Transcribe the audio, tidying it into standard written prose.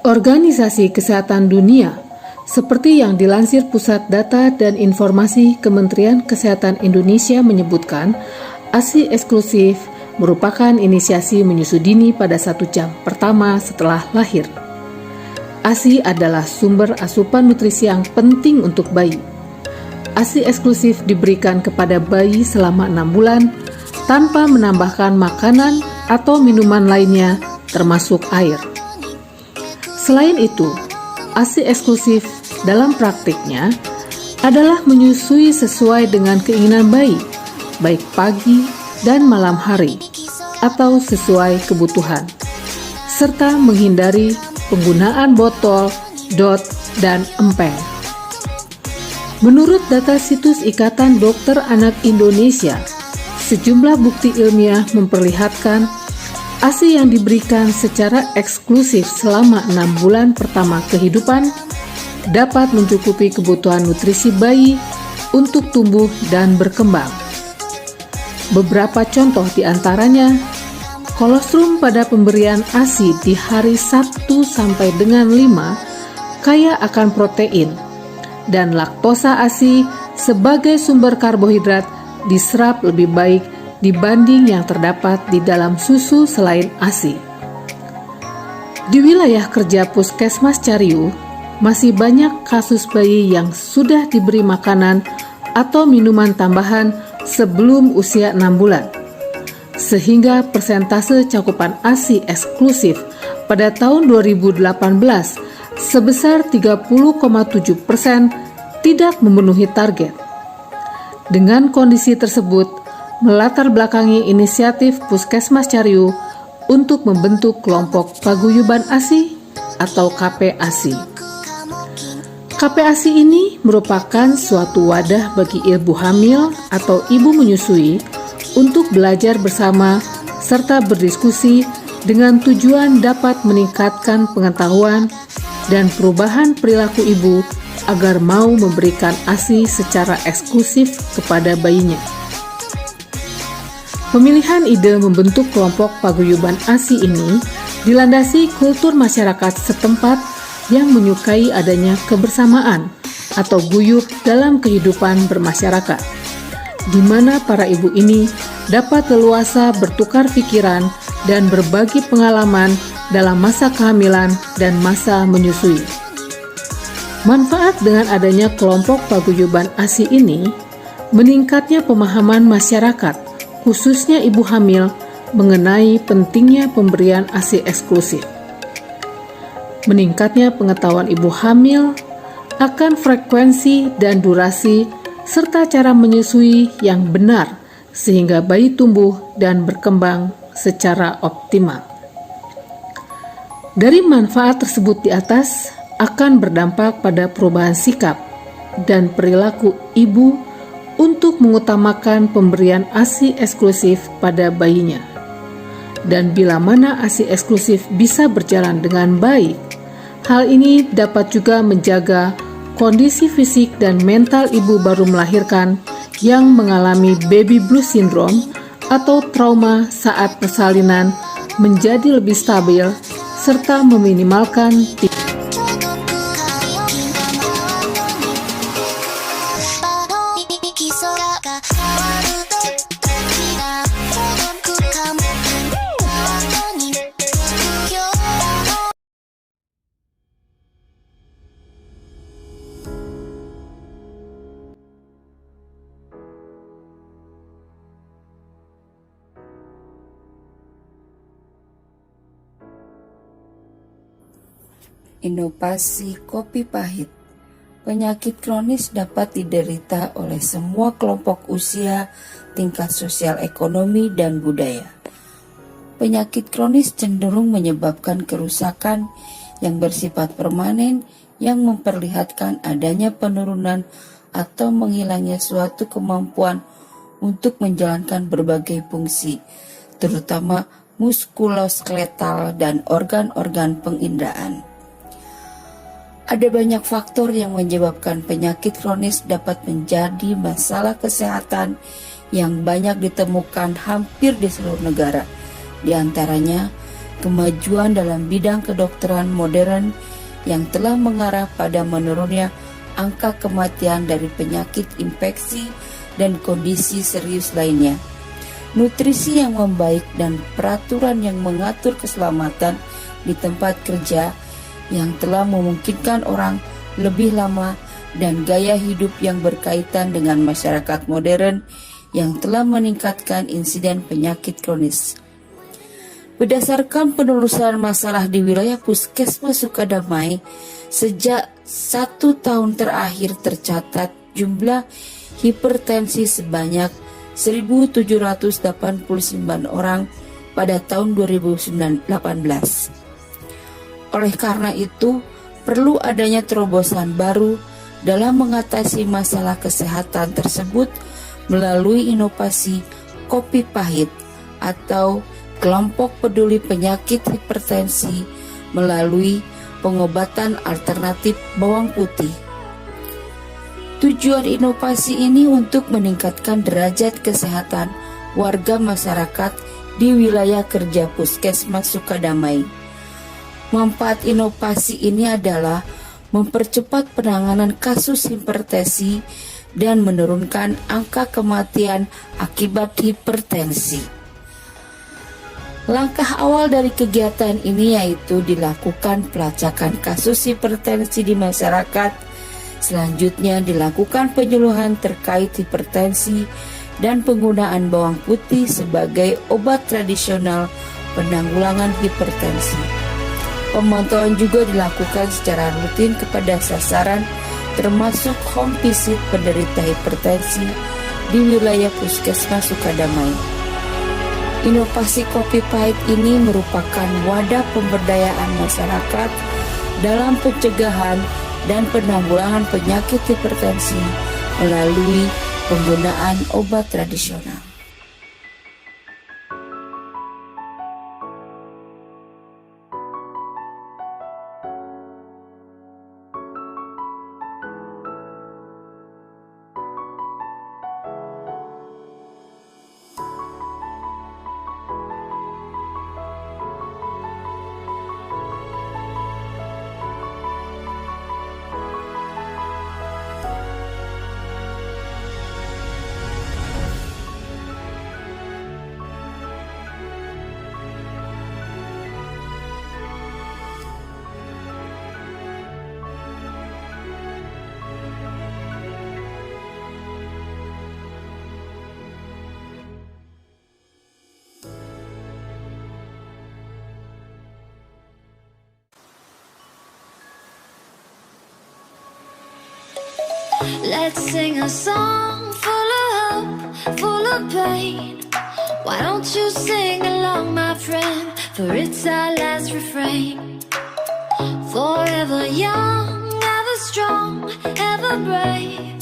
Organisasi Kesehatan Dunia, seperti yang dilansir Pusat Data dan Informasi Kementerian Kesehatan Indonesia menyebutkan, ASI eksklusif merupakan inisiasi menyusu dini pada 1 jam pertama setelah lahir. ASI adalah sumber asupan nutrisi yang penting untuk bayi. ASI eksklusif diberikan kepada bayi selama 6 bulan tanpa menambahkan makanan atau minuman lainnya termasuk air. Selain itu, ASI eksklusif dalam praktiknya adalah menyusui sesuai dengan keinginan bayi, baik pagi dan malam hari, atau sesuai kebutuhan, serta menghindari penggunaan botol, dot, dan empeng. Menurut data situs Ikatan Dokter Anak Indonesia, sejumlah bukti ilmiah memperlihatkan ASI yang diberikan secara eksklusif selama 6 bulan pertama kehidupan dapat mencukupi kebutuhan nutrisi bayi untuk tumbuh dan berkembang. Beberapa contoh diantaranya, kolostrum pada pemberian ASI di hari 1 sampai dengan 5 kaya akan protein, dan laktosa ASI sebagai sumber karbohidrat diserap lebih baik dibanding yang terdapat di dalam susu selain ASI. Di wilayah kerja Puskesmas Cariu, masih banyak kasus bayi yang sudah diberi makanan atau minuman tambahan sebelum usia 6 bulan, sehingga persentase cakupan ASI eksklusif pada tahun 2018 sebesar 30,7% tidak memenuhi target. Dengan kondisi tersebut, melatar belakangi inisiatif Puskesmas Cariu untuk membentuk kelompok paguyuban ASI atau KPASI. KPASI ini merupakan suatu wadah bagi ibu hamil atau ibu menyusui untuk belajar bersama serta berdiskusi dengan tujuan dapat meningkatkan pengetahuan dan perubahan perilaku ibu agar mau memberikan ASI secara eksklusif kepada bayinya. Pemilihan ide membentuk kelompok paguyuban ASI ini dilandasi kultur masyarakat setempat yang menyukai adanya kebersamaan atau guyup dalam kehidupan bermasyarakat, di mana para ibu ini dapat leluasa bertukar pikiran dan berbagi pengalaman dalam masa kehamilan dan masa menyusui. Manfaat dengan adanya kelompok paguyuban ASI ini, meningkatnya pemahaman masyarakat khususnya ibu hamil, mengenai pentingnya pemberian ASI eksklusif. Meningkatnya pengetahuan ibu hamil akan frekuensi dan durasi serta cara menyusui yang benar sehingga bayi tumbuh dan berkembang secara optimal. Dari manfaat tersebut di atas akan berdampak pada perubahan sikap dan perilaku ibu untuk mengutamakan pemberian ASI eksklusif pada bayinya. Dan bila mana ASI eksklusif bisa berjalan dengan baik, hal ini dapat juga menjaga kondisi fisik dan mental ibu baru melahirkan yang mengalami baby blues syndrome atau trauma saat persalinan menjadi lebih stabil serta meminimalkan Inovasi kopi pahit. Penyakit kronis dapat diderita oleh semua kelompok usia, tingkat sosial ekonomi, dan budaya. Penyakit kronis cenderung menyebabkan kerusakan yang bersifat permanen yang memperlihatkan adanya penurunan atau menghilangnya suatu kemampuan untuk menjalankan berbagai fungsi, terutama muskuloskeletal dan organ-organ penginderaan. Ada banyak faktor yang menyebabkan penyakit kronis dapat menjadi masalah kesehatan yang banyak ditemukan hampir di seluruh negara. Di antaranya, kemajuan dalam bidang kedokteran modern yang telah mengarah pada menurunnya angka kematian dari penyakit infeksi dan kondisi serius lainnya. Nutrisi yang membaik dan peraturan yang mengatur keselamatan di tempat kerja yang telah memungkinkan orang lebih lama dan gaya hidup yang berkaitan dengan masyarakat modern yang telah meningkatkan insiden penyakit kronis. Berdasarkan penelusuran masalah di wilayah Puskesmas Sukadamai, sejak 1 tahun terakhir tercatat jumlah hipertensi sebanyak 1.789 orang pada tahun 2018. Oleh karena itu, perlu adanya terobosan baru dalam mengatasi masalah kesehatan tersebut melalui inovasi kopi pahit atau kelompok peduli penyakit hipertensi melalui pengobatan alternatif bawang putih. Tujuan inovasi ini untuk meningkatkan derajat kesehatan warga masyarakat di wilayah kerja Puskesmas Sukadamai. Manfaat inovasi ini adalah mempercepat penanganan kasus hipertensi dan menurunkan angka kematian akibat hipertensi. Langkah awal dari kegiatan ini yaitu dilakukan pelacakan kasus hipertensi di masyarakat. Selanjutnya dilakukan penyuluhan terkait hipertensi dan penggunaan bawang putih sebagai obat tradisional penanggulangan hipertensi. Pemantauan juga dilakukan secara rutin kepada sasaran termasuk home visit penderita hipertensi di wilayah Puskesmas Sukadamai. Inovasi kopi pahit ini merupakan wadah pemberdayaan masyarakat dalam pencegahan dan penanggulangan penyakit hipertensi melalui penggunaan obat tradisional. Let's sing a song full of hope, full of pain. Why don't you sing along, my friend? For it's our last refrain. Forever young, ever strong, ever brave.